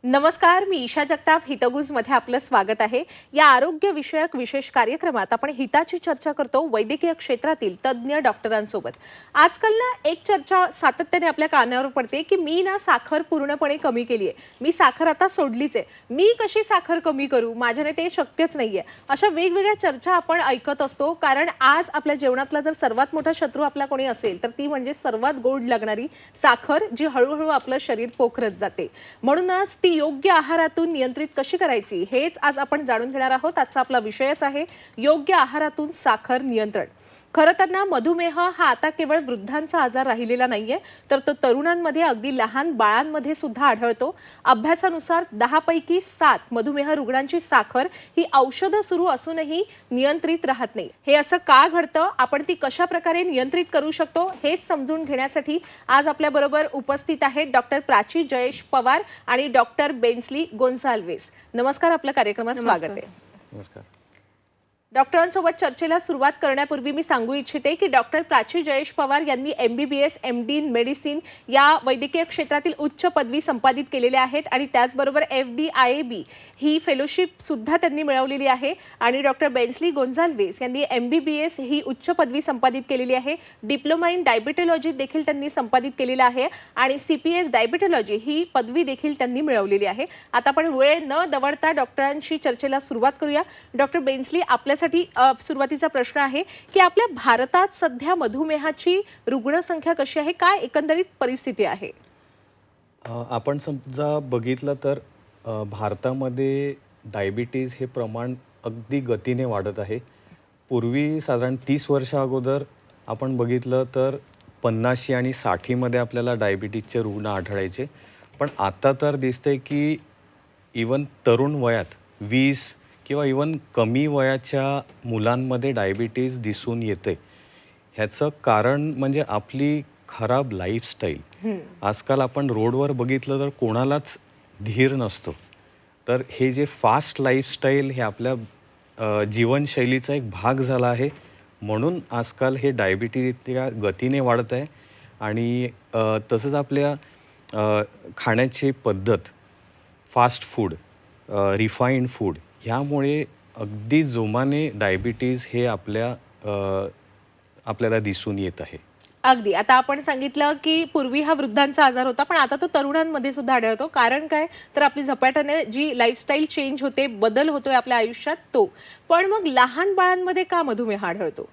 नमस्कार, मी ईशा जगताप हितगुजमध्ये आपलं स्वागत आहे। या आरोग्य विषयक विशेष कार्यक्रमात आपण हिताची चर्चा करतो वैद्यकीय क्षेत्रातील तज्ञ डॉक्टरांसोबत। आजकाल ना एक चर्चा सातत्याने आपल्या कानावर पडते की मी ना साखर पूर्णपणे कमी केली आहे, मी साखर आता सोडलीच आहे, मी कशी साखर कमी करू, माझ्याने ते शक्यच नाहीये। अशा वेगवेगळ्या चर्चा आपण ऐकत असतो, कारण आज आपल्या जेवणातला जर सर्वात मोठा शत्रू आपला कोणी असेल तर ती म्हणजे सर्वात गोड लागणारी साखर, जी हळूहळू आपलं शरीर पोखरत जाते। म्हणूनच ती योग्य आहारातून नियंत्रित कशी करायची हेच आज आपण जाणून घेणार आहोत। आजचा आपला विषयच आहे योग्य आहारातून साखर नियंत्रण। खरं तर ना मधुमेह हा आता केवळ वृद्धांचा आजार राहिलेला नाहीये, तर तो तरुणांमध्ये, अगदी लहान बाळांमध्ये सुद्धा आढळतो। अभ्यासानुसार 10 पैकी 7 मधुमेह रुग्णांची साखर ही औषधं सुरू असूनही नियंत्रित राहत नाही। हे असं का घडतं, आपण ती कशा प्रकारे नियंत्रित करू शकतो हेच समजून घेण्यासाठी आज आपल्या बरोबर उपस्थित आहेत डॉक्टर प्राची जयेश पवार आणि डॉक्टर बेन्स्ली गोन्साल्वेस। नमस्कार, आपल्या कार्यक्रमात स्वागत आहे। नमस्कार। डॉक्टरांसोबत चर्चेला सुरुवात करण्यापूर्वी मी सांगू इच्छिते की डॉक्टर प्राची जयेश पवार यांनी MBBS MD इन मेडिसिन या वैद्यकीय क्षेत्रातील उच्च पदवी संपादित केलेल्या आहेत आणि त्याचबरोबर FDIAB ही फेलोशिप सुद्धा त्यांनी मिळवलेली आहे। आणि डॉक्टर बेन्स्ली गोन्साल्वेस यांनी MBBS ही उच्च पदवी संपादित केलेली आहे। डिप्लोमा इन डायबिटॉलॉजी देखील त्यांनी संपादित केलेला आहे आणि CPS डायबिटॉलॉजी ही पदवी देखील त्यांनी मिळवलेली आहे। आता आपण वेळ न दवडता डॉक्टरांशी चर्चेला सुरुवात करूया। डॉक्टर बेन्स्ली, आपल्यासाठी सुरुवातीचा प्रश्न आहे की आपल्या भारतात सध्या मधुमेहाची रुग्णसंख्या कशी आहे, काय एकंदरीत परिस्थिती आहे? आपण समजा बघितलं तर भारतामध्ये डायबिटीज हे प्रमाण अगदी गतीने वाढत आहे। पूर्वी साधारण 30 वर्ष अगोदर आपण बघितलं तर 50 आणि 60 मध्ये आपल्याला डायबिटीजचे रुग्ण आढळायचे, पण आता तर दिसतंय की इवन तरुण वयात 20 किंवा इवन कमी वयाच्या मुलांमध्ये डायबिटीज दिसून येते। ह्याचं कारण म्हणजे आपली खराब लाईफस्टाईल। आजकाल आपण रोडवर बघितलं तर कोणालाच धीर नसतो, तर हे जे फास्ट लाईफस्टाईल हे आपल्या जीवनशैलीचा एक भाग झाला आहे, म्हणून आजकाल हे डायबिटीज इतक्या गतीने वाढत आहे। आणि तसंच आपल्या खाण्याची पद्धत, फास्ट फूड, रिफाईंड फूड, ह्यामुळे अगदी जोमाने डायबिटीज हे आपल्याला दिसून येत आहे। अगदी आता आपण सांगितलं की पूर्वी हा वृद्धांचा आजार होता, पण आता तो तरुणांमध्ये सुद्धा आढळतो। कारण काय, तर आपली झपाट्याने जी लाईफस्टाईल चेंज होते, बदल होतोय आपल्या आयुष्यात तो। पण मग लहान बाळांमध्ये का मधुमेह आढळतो?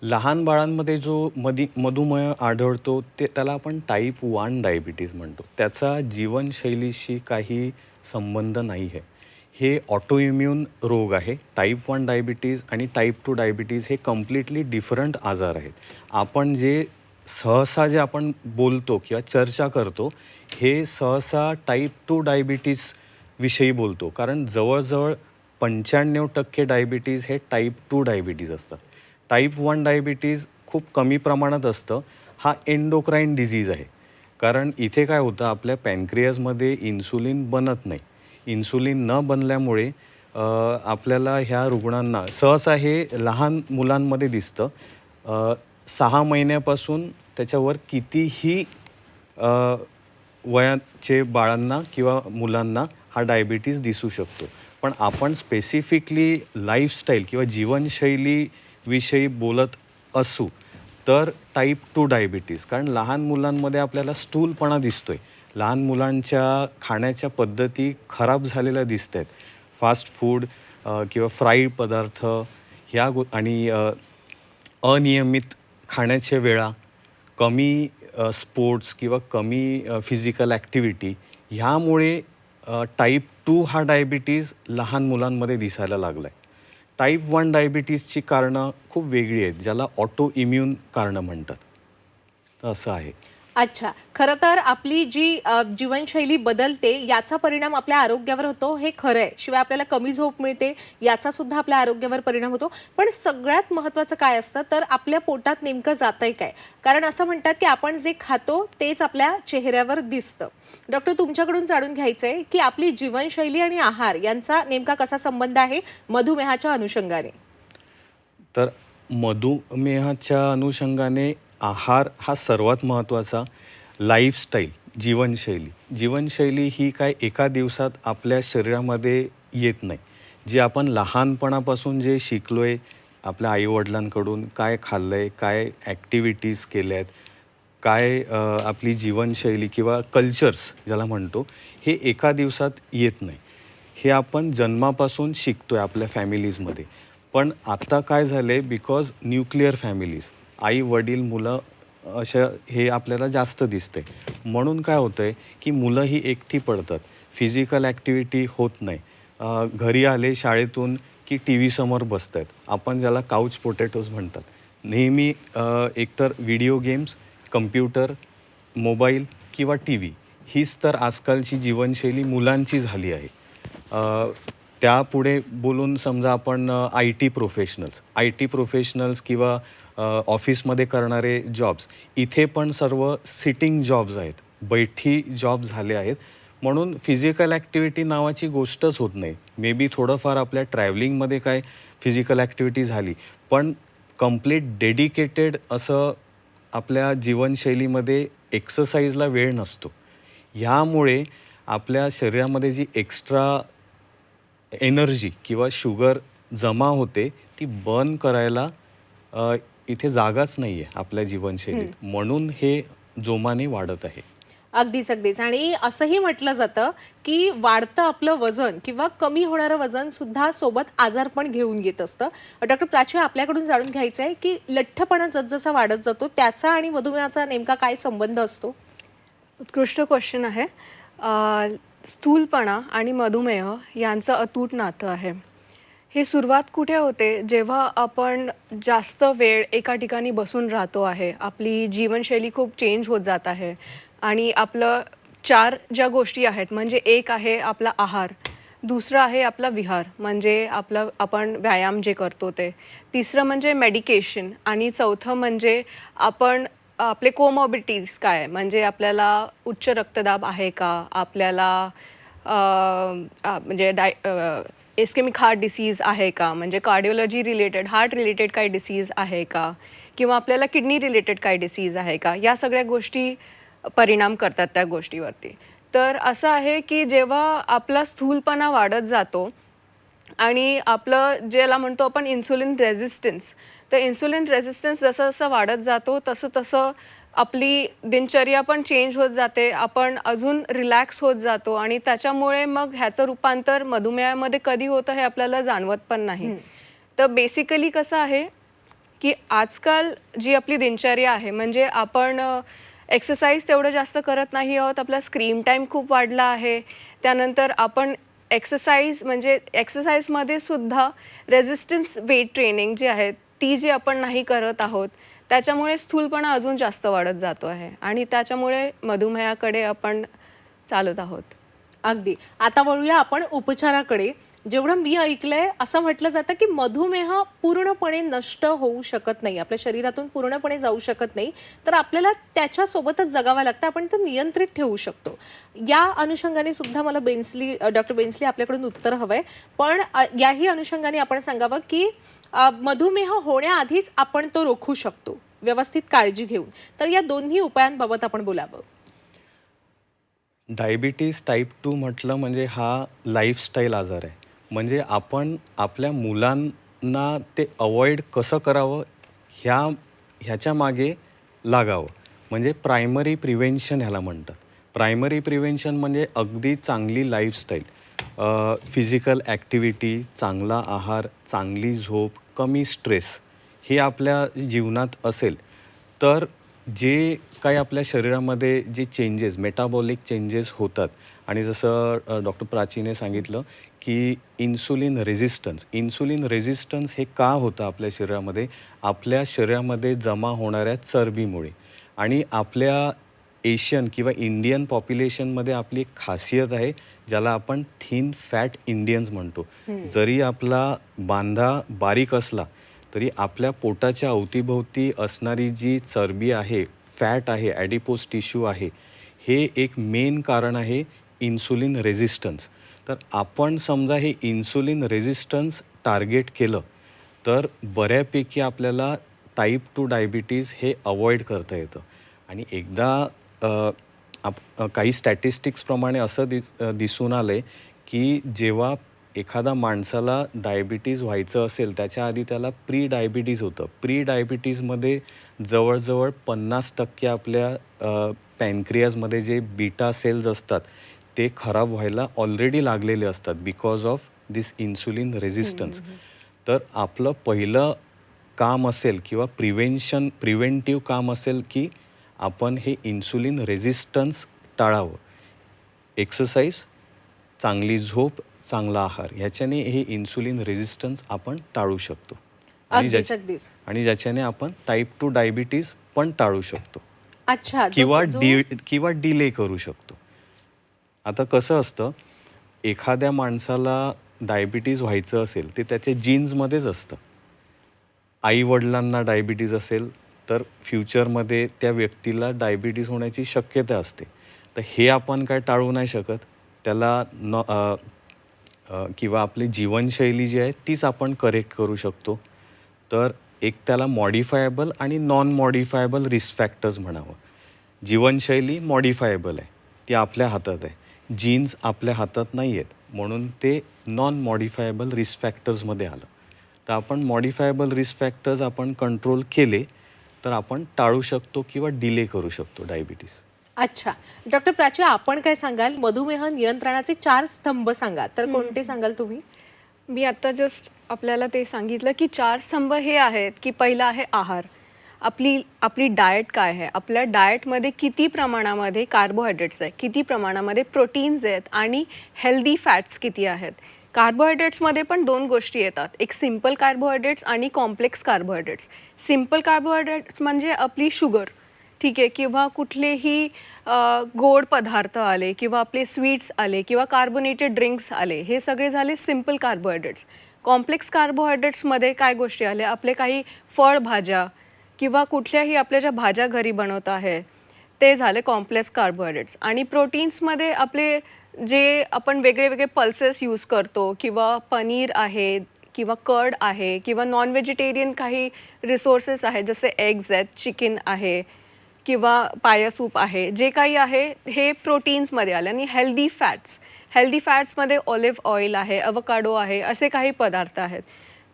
लहान बाळांमध्ये जो मधुमेह आढळतो त्याला आपण टाईप 1 डायबिटीज म्हणतो। त्याचा जीवनशैलीशी काही संबंध नाही आहे। हे ऑटोइम्यून रोग आहे। टाईप 1 डायबिटीज आणि टाईप 2 डायबिटीज हे कम्प्लिटली डिफरंट आजार आहेत। आपण सहसा जे आपण बोलतो किंवा चर्चा करतो, हे सहसा टाईप 2 डायबिटीज विषयी बोलतो, कारण जवळजवळ 95% डायबिटीज हे टाईप 2 डायबिटीज असतात। टाईप 1 डायबिटीज खूप कमी प्रमाणात असतं। हा एंडोक्राईन डिझीज आहे, कारण इथे काय होतं, आपल्या पॅनक्रियाजमध्ये इन्सुलिन बनत नाही। इन्सुलिन न बनल्यामुळे आपल्याला ह्या रुग्णांना सहसा हे लहान मुलांमध्ये दिसतं। 6 महिन्यापासून त्याच्यावर कितीही वयाचे बाळांना किंवा मुलांना हा डायबिटीज दिसू शकतो। पण आपण स्पेसिफिकली लाईफस्टाईल किंवा जीवनशैलीविषयी बोलत असू तर टाईप 2 डायबिटीज, कारण लहान मुलांमध्ये आपल्याला स्थूलपणा दिसतोय, लहान मुलांच्या खाण्याच्या पद्धती खराब झालेल्या दिसत आहेत। फास्ट फूड किंवा फ्राईड पदार्थ आणि अनियमित खाण्याच्या वेळा, कमी स्पोर्ट्स किंवा कमी फिजिकल ॲक्टिव्हिटी, ह्यामुळे टाईप 2 हा डायबिटीज लहान मुलांमध्ये दिसायला लागला आहे। टाईप 1 डायबिटीजची कारणं खूप वेगळी आहेत, ज्याला ऑटो इम्यून कारणं म्हणतात। तर असं आहे। अच्छा, खरं तर आपली जी जीवनशैली बदलते याचा परिणाम आपल्या आरोग्यावर होतो, हे खरं आहे। शिवाय आपल्याला कमी झोप मिळते, याचा सुद्धा आपल्या आरोग्यावर परिणाम होतो। पण सगळ्यात महत्त्वाचं काय असतं, तर आपल्या पोटात नेमकं जातंय काय? कारण असं म्हणतात की आपण जे खातो तेच आपल्या चेहऱ्यावर दिसतं। डॉक्टर, तुमच्याकडून जाणून घ्यायचंय की आपली जीवनशैली आणि आहार यांचा नेमका कसा संबंध आहे मधुमेहाच्या अनुषंगाने? तर मधुमेहाच्या अनुषंगाने आहार हा सर्वात महत्त्वाचा। लाईफस्टाईल, जीवनशैली ही काय एका दिवसात आपल्या शरीरामध्ये येत नाही. जे आपण लहानपणापासून जे शिकलोय आपल्या आईवडिलांकडून, काय खाल्लंय, काय ॲक्टिव्हिटीज केल्यात, काय आपली जीवनशैली किंवा कल्चर्स ज्याला म्हणतो, हे एका दिवसात येत नाही. हे आपण जन्मापासून शिकतोय आपल्या फॅमिलीजमध्ये. पण आता काय झालंय, बिकॉज न्यूक्लिअर फॅमिलीज, आई वडील मुलं अशा हे आपल्याला जास्त दिसते. म्हणून काय होतंय की मुलं ही एकटी पडतात, फिजिकल ॲक्टिव्हिटी होत नाही. घरी आले शाळेतून की टी व्ही समोर बसत आहेत, आपण ज्याला काउच पोटॅटोज म्हणतात. नेहमी एकतर व्हिडिओ गेम्स, कम्प्युटर, मोबाईल किंवा टी व्ही, हीच तर आजकालची जीवनशैली मुलांची झाली आहे. त्यापुढे बोलून समजा आपण आय टी प्रोफेशनल्स किंवा ऑफिसमध्ये करणारे जॉब्स, इथे पण सर्व सिटिंग जॉब्स आहेत, बैठी जॉब झाले आहेत. म्हणून फिजिकल ॲक्टिव्हिटी नावाची गोष्टच होत नाही. मे बी थोडंफार आपल्या ट्रॅव्हलिंगमध्ये काय फिजिकल ॲक्टिव्हिटी झाली, पण कंप्लीट डेडिकेटेड असं आपल्या जीवनशैलीमध्ये एक्सरसाइजला वेळ नसतो. ह्यामुळे आपल्या शरीरामध्ये जी एक्स्ट्रा एनर्जी किंवा शुगर जमा होते, ती बर्न करायला इथे जागाच नाही आहे आपल्या जीवनशैलीत. म्हणून हे जोमाने वाढत आहे. अगदीच अगदीच. आणि असंही म्हटलं जातं की वाढतं आपलं वजन किंवा कमी होणारं वजन सुद्धा सोबत आजारपण घेऊन येत असतं. डॉक्टर प्राची, आपल्याकडून जाणून घ्यायचं आहे की लठ्ठपणा जसजसा वाढत जातो त्याचा आणि मधुमेहाचा नेमका काय संबंध असतो? उत्कृष्ट क्वेश्चन आहे. स्थूलपणा आणि मधुमेह यांचं अतूट नातं आहे. ही सुरुवात कुठे होते, जेव्हा आपण जास्त वेळ एका ठिकाणी बसून राहतो आहे, आपली जीवनशैली खूप चेंज होत जात आहे आणि आपलं 4 ज्या गोष्टी आहेत, म्हणजे एक आहे आपला आहार, दुसरं आहे आपला विहार म्हणजे आपण व्यायाम जे करतो ते, तिसरं म्हणजे मेडिकेशन आणि चौथं म्हणजे आपले कोमॉर्बिडिटीज काय, म्हणजे आपल्याला उच्च रक्तदाब आहे का, आपल्याला म्हणजे इस्केमिक हार्ट डिसीज आहे का, म्हणजे कार्डिओलॉजी रिलेटेड हार्ट रिलेटेड काही डिसीज आहे का, किंवा आपल्याला किडनी रिलेटेड काही डिसीज आहे का, या सगळ्या गोष्टी परिणाम करतात त्या गोष्टीवरती. तर असं आहे की जेव्हा आपला स्थूलपणा वाढत जातो आणि आपलं ज्याला म्हणतो आपण इन्सुलिन रेझिस्टन्स, तर इन्सुलिन रेझिस्टन्स जसं जसं वाढत जातो तसं तसं आपली दिनचर्या पण चेंज होत जाते, आपण अजून रिलॅक्स होत जातो आणि त्याच्यामुळे मग ह्याचं रूपांतर मधुमेहामध्ये कधी होतं हे आपल्याला जाणवत पण नाही. तर बेसिकली कसं आहे की आजकाल जी आपली दिनचर्या आहे, म्हणजे आपण एक्सरसाइज तेवढं जास्त करत नाही आहोत, आपला स्क्रीन टाईम खूप वाढला आहे. त्यानंतर आपण एक्सरसाइजमध्ये सुद्धा रेझिस्टन्स वेट ट्रेनिंग जी आहे ती जी आपण नाही करत आहोत, त्याच्यामुळे स्थूलपणा अजून जास्त वाढत जातो आहे आणि त्याच्यामुळे मधुमेहाकडे आपण चालत आहोत. अगदी. आता वळूया आपण उपचाराकडे. जेवढं मी ऐकलंय असं म्हटलं जातं की मधुमेह पूर्णपणे नष्ट होऊ शकत नाही, आपल्या शरीरातून पूर्णपणे जाऊ शकत नाही, तर आपल्याला त्याच्यासोबतच जगावं लागतं, आपण ते नियंत्रित ठेवू शकतो. या अनुषंगाने सुद्धा मला डॉक्टर बेन्सली आपल्याकडून उत्तर हवंय. पण याही अनुषंगाने आपण सांगावं की मधुमेह होण्याआधीच आपण तो रोखू शकतो व्यवस्थित काळजी घेऊन. तर या दोन्ही उपायांबाबत आपण बोलावं. डायबिटीज टाईप 2 म्हटलं म्हणजे हा लाईफस्टाईल आजार आहे. म्हणजे आपण आपल्या मुलांना ते अवॉइड कसं करावं ह्याच्या मागे लागावं. म्हणजे प्रायमरी प्रिव्हेन्शन ह्याला म्हणतात. प्रायमरी प्रिव्हेन्शन म्हणजे अगदी चांगली लाईफस्टाईल, फिजिकल ॲक्टिव्हिटी, चांगला आहार, चांगली झोप, कमी स्ट्रेस हे आपल्या जीवनात असेल तर जे काही आपल्या शरीरामध्ये जे चेंजेस, मेटाबॉलिक चेंजेस होतात. आणि जसं डॉक्टर प्राचीने सांगितलं की इन्सुलिन रेझिस्टन्स हे का होतं आपल्या शरीरामध्ये, आपल्या शरीरामध्ये जमा होणाऱ्या चरबीमुळे. आणि आपल्या एशियन किंवा इंडियन पॉप्युलेशनमध्ये आपली एक खासियत आहे ज्याला आपण थिन फॅट इंडियन्स म्हणतो. जरी आपला बांधा बारीक असला तरी आपल्या पोटाच्या अवतीभोवती असणारी जी चरबी आहे, फॅट आहे, ॲडिपोज टिश्यू आहे, हे एक मेन कारण आहे इन्सुलिन रेझिस्टन्स. तर आपण समजा हे इन्सुलिन रेझिस्टन्स टार्गेट केलं तर बऱ्यापैकी आपल्याला टाईप 2 डायबिटीज हे अवॉइड करता येतं. आणि एकदा काही स्टॅटिस्टिक्सप्रमाणे असं दिसून आलं आहे की जेव्हा एखादा माणसाला डायबिटीज व्हायचं असेल त्याच्या आधी त्याला प्री डायबिटीज होतं. प्री डायबिटीजमध्ये जवळजवळ 50% आपल्या पॅनक्रियाजमध्ये जे बीटा सेल्स असतात ते खराब व्हायला ऑलरेडी लागलेले असतात because of this insulin resistance. तर आपलं पहिलं काम असेल किंवा प्रिव्हेंटिव्ह काम असेल की आपण हे इन्सुलिन रेझिस्टन्स टाळावं. एक्सरसाइज, चांगली झोप, चांगला आहार ह्याच्याने हे इन्सुलिन रेझिस्टन्स आपण टाळू शकतो अगदीच अगदीच. आणि ज्याच्याने आपण टाईप 2 डायबिटीज पण टाळू शकतो अच्छा. किंवा डिले करू शकतो. आता कसं असतं, एखाद्या माणसाला डायबिटीज व्हायचं असेल ते त्याच्या जीन्समध्येच असतं. आई वडिलांना डायबिटीज असेल तर फ्युचरमध्ये त्या व्यक्तीला डायबिटीज होण्याची शक्यता असते. तर हे आपण काय टाळू नाही शकत. त्याला किंवा आपली जीवनशैली जी आहे तीच आपण करेक्ट करू शकतो. तर एक त्याला मॉडिफायबल आणि नॉन मॉडिफायबल रिस्क फॅक्टर्स म्हणावं. जीवनशैली मॉडिफायबल आहे, ती आपल्या हातात आहे. जीन्स आपल्या हातात नाही आहेत, म्हणून ते नॉन मॉडिफायबल रिस्क फॅक्टर्समध्ये आलं. तर आपण मॉडिफायबल रिस्क फॅक्टर्स आपण कंट्रोल केले तर आपण टाळू शकतो किंवा डिले करू शकतो डायबिटीज. अच्छा. डॉक्टर प्राची, आपण काय सांगाल? मधुमेह नियंत्रणाचे 4 स्तंभ सांगा. तर कोणते सांगाल तुम्ही? मी आता जस्ट आपल्याला ते सांगितलं की 4 स्तंभ हे आहेत की पहिला आहे आहार. आपली डाएट काय आहे, आपल्या डाएटमध्ये किती प्रमाणामध्ये कार्बोहायड्रेट्स आहे, किती प्रमाणामध्ये प्रोटीन्स आहेत आणि हेल्दी फॅट्स किती आहेत. कार्बोहायड्रेट्समध्ये पण 2 गोष्टी येतात, एक सिम्पल कार्बोहायड्रेट्स आणि कॉम्प्लेक्स कार्बोहायड्रेट्स. सिम्पल कार्बोहायड्रेट्स म्हणजे आपली शुगर, ठीक आहे, किंवा कुठलेही गोड पदार्थ आले किंवा आपले स्वीट्स आले किंवा कार्बोनेटेड ड्रिंक्स आले, हे सगळे झाले सिम्पल कार्बोहायड्रेट्स. कॉम्प्लेक्स कार्बोहायड्रेट्समध्ये काय गोष्टी आल्या, आपले काही फळभाज्या किंवा कुठल्याही आपल्या ज्या भाज्या घरी बनवत आहे ते झाले कॉम्प्लेक्स कार्बोहायड्रेट्स. आणि प्रोटीन्समध्ये आपले जे आपण वेगळे वेगळे पल्सेस यूज करतो किंवा पनीर आहे किंवा कर्ड आहे किंवा नॉन व्हेजिटेरियन काही रिसोर्सेस आहेत जसे एग्ज आहेत, चिकन आहे किंवा पाया सूप आहे, जे काही आहे हे प्रोटीन्समध्ये आले. आणि हेल्दी फॅट्समध्ये ऑलिव्ह ऑइल आहे, अवकाडो आहे, असे काही पदार्थ आहेत.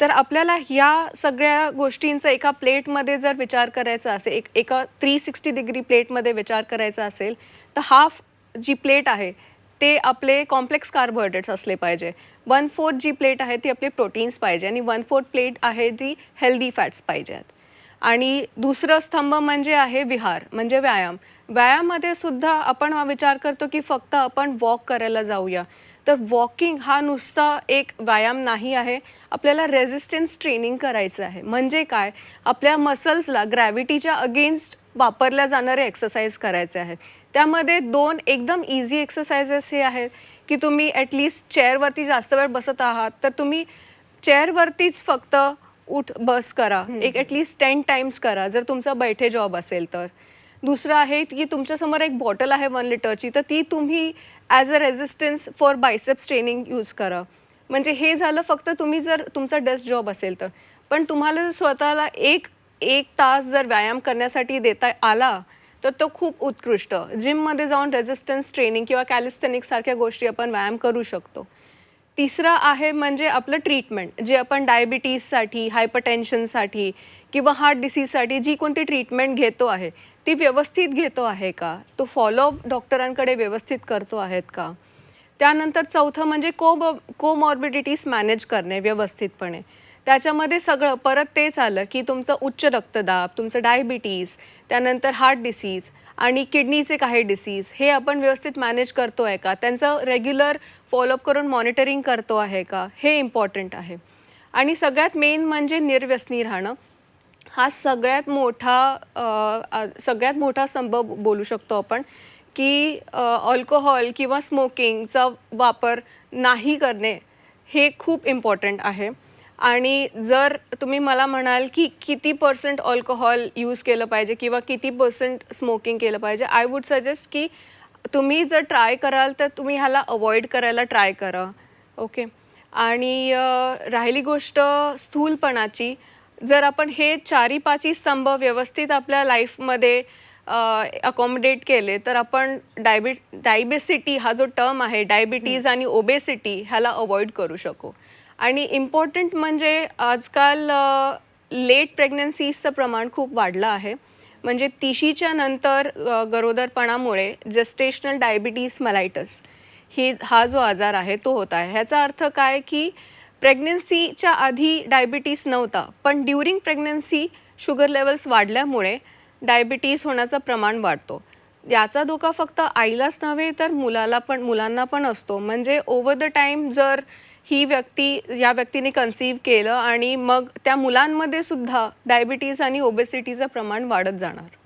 तर आपल्याला ह्या सगळ्या गोष्टींचा एका प्लेटमध्ये जर विचार करायचा असेल, एका 360 डिग्री प्लेटमध्ये विचार करायचा असेल तर हाफ जी प्लेट आहे ते आपले कॉम्प्लेक्स कार्बोहायड्रेट्स असले पाहिजे. 1/4 जी प्लेट आहे ती आपले प्रोटीन्स पाहिजे आणि 1/4 प्लेट आहे ती हेल्दी फॅट्स पाहिजेत. आणि दुसरं स्तंभ म्हणजे आहे विहार, म्हणजे व्यायाम. व्यायामामध्ये सुद्धा आपण हा विचार करतो की फक्त आपण वॉक करायला जाऊया, तर वॉकिंग हा नुसता एक व्यायाम नाही आहे. आपल्याला रेझिस्टन्स ट्रेनिंग करायचं आहे. म्हणजे काय, आपल्या मसल्सला ग्रॅव्हिटीच्या अगेन्स्ट वापरल्या जाणारे एक्सरसाइज करायचे आहेत. त्यामध्ये 2 एकदम इझी एक्सरसाइजेस हे आहेत की तुम्ही ॲटलिस्ट चेअरवरती जास्त वेळ बसत आहात तर तुम्ही चेअरवरतीच फक्त उठ बस करा, एक ॲटलिस्ट 10 टाइम्स करा जर तुमचा बैठे जॉब असेल तर. दुसरं आहे की तुमच्यासमोर एक बॉटल आहे 1 लिटरची, तर ती तुम्ही as a resistance for biceps training use करा. म्हणजे हे झालं फक्त तुम्ही जर तुमचा डेस्क जॉब असेल तर. पण तुम्हाला जर स्वतःला एक तास जर व्यायाम करण्यासाठी देता आला तर तो खूप उत्कृष्ट. जिममध्ये जाऊन रेझिस्टन्स ट्रेनिंग किंवा कॅलिस्थेनिक्ससारख्या गोष्टी आपण व्यायाम करू शकतो. तिसरं आहे म्हणजे आपलं ट्रीटमेंट, जे आपण डायबिटीजसाठी, हायपरटेन्शनसाठी किंवा हार्ट डिसीजसाठी जी कोणती ट्रीटमेंट घेतो आहे ती व्यवस्थित घेतो आहे का, तो फॉलोअप डॉक्टरांकडे व्यवस्थित करतो आहेत का. त्यानंतर चौथं म्हणजे कोमॉर्बिडिटीज मॅनेज करणे व्यवस्थितपणे. त्याच्यामध्ये सगळं परत तेच आलं की तुमचं उच्च रक्तदाब, तुमचं डायबिटीज, त्यानंतर हार्ट डिसीज आणि किडनीचे काही डिसीज हे आपण व्यवस्थित मॅनेज करतो आहे का, त्यांचं रेग्युलर फॉलोअप करून मॉनिटरिंग करतो आहे का, हे इम्पॉर्टंट आहे. आणि सगळ्यात मेन म्हणजे निर्व्यसनी राहणं. हा सगळ्यात मोठा स्तंभ बोलू शकतो आपण की अल्कोहोल किंवा स्मोकिंगचा वापर नाही करणे हे खूप इम्पॉर्टंट आहे. आणि जर तुम्ही मला म्हणाल की किती % अल्कोहोल यूज केलं पाहिजे किंवा किती % स्मोकिंग केलं पाहिजे, आय वूड सजेस्ट की तुम्ही जर ट्राय कराल तर तुम्ही ह्याला अवॉइड करायला ट्राय करा. ओके. आणि राहिली गोष्ट स्थूलपणाची, जर आपण हे 4-5 स्तंभ व्यवस्थित आपल्या लाईफमध्ये अकॉमोडेट केले तर आपण डायबेसिटी हा जो टर्म आहे, डायबिटीज आणि ओबेसिटी ह्याला अवॉइड करू शकू. आणि इम्पॉर्टंट म्हणजे आजकाल लेट प्रेग्नन्सीजचं प्रमाण खूप वाढलं आहे. म्हणजे 30च्या नंतर गरोदरपणामुळे जेस्टेशनल डायबिटीज मेलाइटस हा जो आजार आहे तो होत आहे. ह्याचा अर्थ काय की प्रेग्नन्सीच्या आधी डायबिटीज नव्हता, पण ड्युरिंग प्रेग्नन्सी शुगर लेवल्स वाढल्यामुळे डायबिटीज होण्याचं प्रमाण वाढतो. याचा धोका फक्त आईलाच नव्हे तर मुलांना पण असतो. म्हणजे ओव्हर द टाईम जर या व्यक्तीने कन्सीव्ह केलं आणि मग त्या मुलांमध्ये सुद्धा डायबिटीज आणि ओबेसिटीचं प्रमाण वाढत जाणार.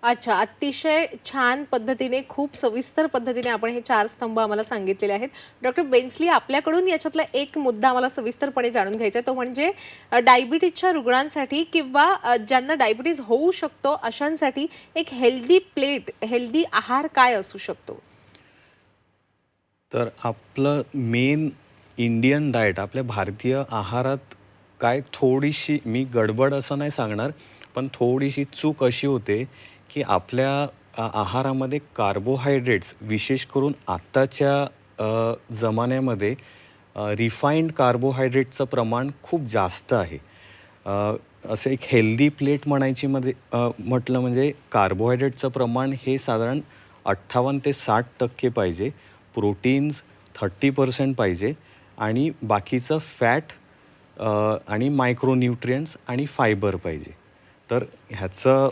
अच्छा, अतिशय छान पद्धतीने, खूप सविस्तर पद्धतीने आपण हे 4 स्तंभ आम्हाला सांगितलेले आहेत. डॉक्टर बेन्सली, आपल्याकडून याच्यातला एक मुद्दा आम्हाला सविस्तरपणे जाणून घ्यायचा आहे, तो म्हणजे डायबिटीजच्या रुग्णांसाठी किंवा ज्यांना डायबिटीज होऊ शकतो अशांसाठी एक हेल्दी प्लेट, हेल्दी आहार काय असू शकतो? तर आपलं मेन इंडियन डाएट, आपल्या भारतीय आहारात काय थोडीशी, मी गडबड असं नाही सांगणार, पण थोडीशी चूक अशी होते की आपल्या आहारामध्ये कार्बोहायड्रेट्स, विशेष करून आत्ताच्या जमान्यामध्ये रिफाईंड कार्बोहायड्रेटचं प्रमाण खूप जास्त आहे. असं एक हेल्दी प्लेट म्हटलं म्हणजे कार्बोहायड्रेटचं प्रमाण हे साधारण 58 ते 60% पाहिजे, प्रोटीन्स 30% पाहिजे आणि बाकीचं फॅट आणि मायक्रोन्यूट्रियंट्स आणि फायबर पाहिजे. तर ह्याचं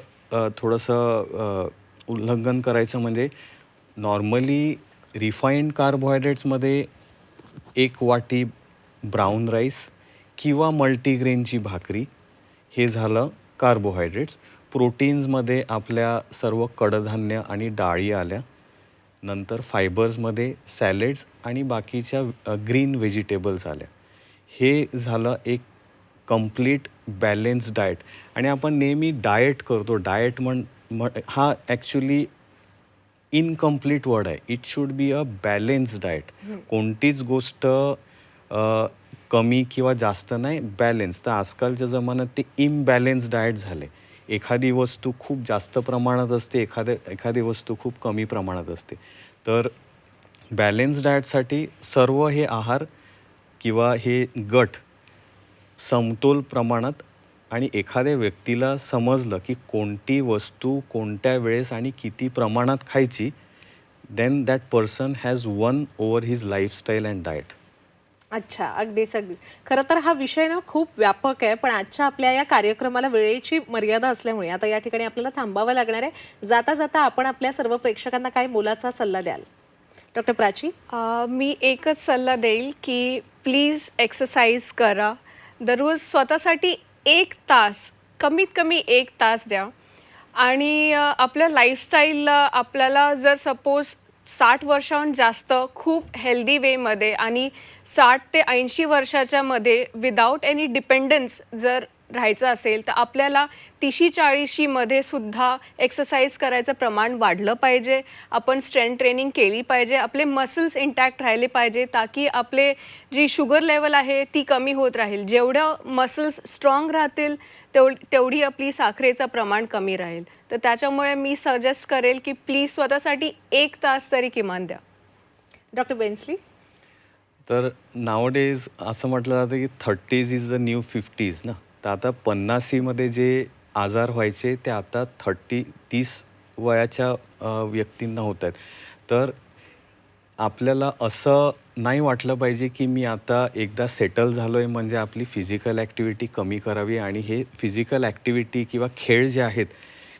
थोडंसं उल्लंघन करायचं म्हणजे नॉर्मली रिफाईंड कार्बोहायड्रेट्समध्ये 1 वाटी ब्राऊन राईस किंवा मल्टीग्रेनची भाकरी, हे झालं कार्बोहायड्रेट्स. प्रोटीन्समध्ये आपल्या सर्व कडधान्य आणि डाळी आल्या. नंतर फायबर्समध्ये सॅलेड्स आणि बाकीच्या ग्रीन व्हेजिटेबल्स आल्या. हे झालं एक कंप्लीट बॅलेन्स डाएट. आणि आपण नेहमी डाएट करतो, डाएट हा ॲक्च्युली इनकम्प्लीट वर्ड आहे. It should be a balance diet. कोणतीच गोष्ट कमी किंवा जास्त नाही, बॅलेन्स. तर आजकालच्या जमान्यात ते इम्बॅलेन्स डाएट झाले. एखादी वस्तू खूप जास्त प्रमाणात असते, एखादी वस्तू खूप कमी प्रमाणात असते. तर बॅलेन्स डाएटसाठी सर्व हे आहार किंवा हे गट समतोल प्रमाणात, आणि एखाद्या व्यक्तीला समजलं की कोणती वस्तू कोणत्या वेळेस आणि किती प्रमाणात खायची, then that person has won over his lifestyle and diet. अच्छा, अगदीच अगदीच. खरं तर हा विषय ना खूप व्यापक आहे, पण आजच्या आपल्या या कार्यक्रमाला वेळेची मर्यादा असल्यामुळे आता या ठिकाणी आपल्याला थांबावं लागणार आहे. जाता जाता आपण आपल्या सर्व प्रेक्षकांना काय मोलाचा सल्ला द्याल? डॉक्टर प्राची. मी एकच सल्ला देईल की प्लीज एक्सरसाइज करा. दररोज स्वतःसाठी 1 तास, कमीत कमी 1 तास द्या. आणि आपल्या लाईफस्टाईलला आपल्याला जर सपोज 60 वर्षाहून जास्त खूप हेल्दी वेमध्ये आणि 60 ते 80 वर्षाच्या मध्ये विदाऊट एनी डिपेंडन्स जर राहायचं असेल तर आपल्याला 30-40 मध्ये सुद्धा एक्सरसाइज करायचं प्रमाण वाढलं पाहिजे. आपण स्ट्रेंथ ट्रेनिंग केली पाहिजे. आपले मसल्स इंटॅक्ट राहिले पाहिजे, ताकी आपले जी शुगर लेवल आहे ती कमी होत राहील. जेवढं मसल्स स्ट्रॉंग राहतील तेवढी आपली साखरेचं प्रमाण कमी राहील. तर त्याच्यामुळे मी सजेस्ट करेल की प्लीज स्वतःसाठी 1 तास तरी किमान द्या. डॉक्टर बेन्सली. तर नावडेज असं म्हटलं जातं की 30s is the new 50s ना. तर आता 50मध्ये जे आजार व्हायचे ते आता 30 वयाच्या व्यक्तींना होत आहेत. तर आपल्याला असं नाही वाटलं पाहिजे की मी आता एकदा सेटल झालो आहे म्हणजे आपली फिजिकल ॲक्टिव्हिटी कमी करावी. आणि हे फिजिकल ॲक्टिव्हिटी किंवा खेळ जे आहेत,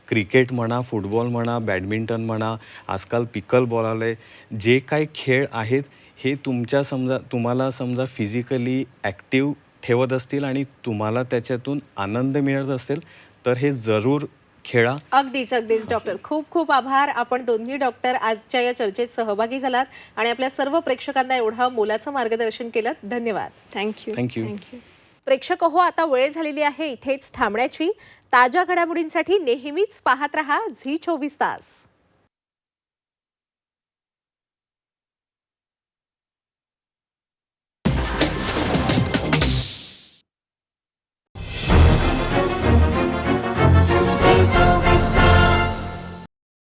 क्रिकेट म्हणा, फुटबॉल म्हणा, बॅडमिंटन म्हणा, आजकाल पिकल बॉल आलं आहे, जे काही खेळ आहेत हे तुम्हाला समजा फिजिकली ॲक्टिव्ह ठेवत असतील आणि तुम्हाला त्याच्यातून आनंद मिळत असेल तर हे जरूर खेळा. अगदीच अगदीच डॉक्टर, खूप खूप आभार. आपण दोन्ही डॉक्टर आजच्या या चर्चेत सहभागी झालात आणि आपल्या सर्व प्रेक्षकांना एवढं मोलाचं मार्गदर्शन केलं. धन्यवाद. थँक्यू. थँक्यू. प्रेक्षक हो, आता वेळ झालेली आहे इथेच थांबण्याची. ताज्या घडामोडींसाठी नेहमीच पाहत रहा झी 24 तास.